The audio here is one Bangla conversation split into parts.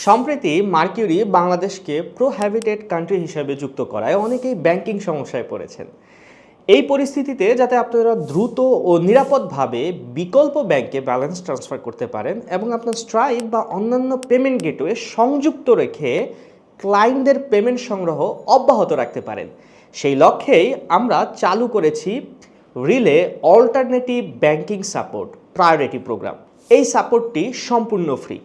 সম্প্রতি মার্কিউরি বাংলাদেশকে প্রোহ্যাবিটেড কান্ট্রি হিসেবে যুক্ত করায় অনেকেই ব্যাংকিং সমস্যায় পড়েছেন। এই পরিস্থিতিতে যাতে আপনারা দ্রুত ও নিরাপদভাবে বিকল্প ব্যাংকে ব্যালেন্স ট্রান্সফার করতে পারেন এবং আপনার স্ট্রাইপ বা অন্যান্য পেমেন্ট গেটওয়ে সংযুক্ত রেখে ক্লায়েন্টদের পেমেন্ট সংগ্রহ অব্যাহত রাখতে পারেন, সেই লক্ষ্যেই আমরা চালু করেছি relay alternative banking support priority program. এই সাপোর্টটি সম্পূর্ণ ফ্রি,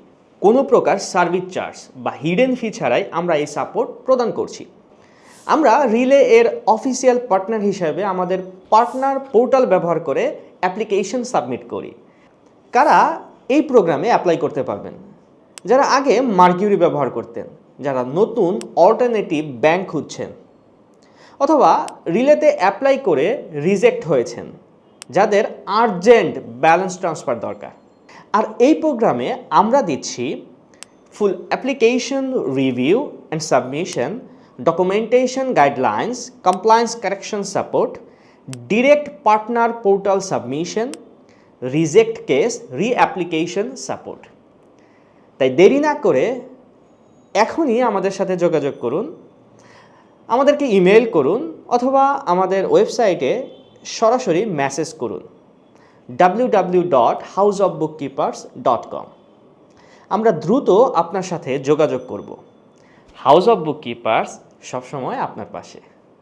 কোনো প্রকার সার্ভিস চার্জ বা হিডেন ফি ছাড়াই আমরা এই সাপোর্ট প্রদান করছি। আমরা রিলে এর অফিসিয়াল পার্টনার হিসেবে আমাদের পার্টনার পোর্টাল ব্যবহার করে অ্যাপ্লিকেশন সাবমিট করি। কারা এই প্রোগ্রামে অ্যাপ্লাই করতে পারবেন? যারা আগে মার্কিউরি ব্যবহার করতেন, যারা নতুন অল্টারনেটিভ ব্যাংক খুঁজছেন, অথবা রিলেতে অ্যাপ্লাই করে রিজেক্ট হয়েছেন, যাদের আর্জেন্ট ব্যালেন্স ট্রান্সফার দরকার। আর এই প্রোগ্রামে আমরা দিচ্ছি full application review and submission, documentation guidelines, compliance correction support, direct partner portal submission, reject case reapplication support. তাই দেরি না করে এখনই আমাদের সাথে যোগাযোগ করুন, আমাদেরকে ইমেল করুন অথবা আমাদের ওয়েবসাইটে সরাসরি মেসেজ করুন www.houseofbookkeepers.com। আমরা দ্রুত আপনার সাথে যোগাযোগ করব। হাউস অফ বুককিপার্স সবসময় আপনার পাশে।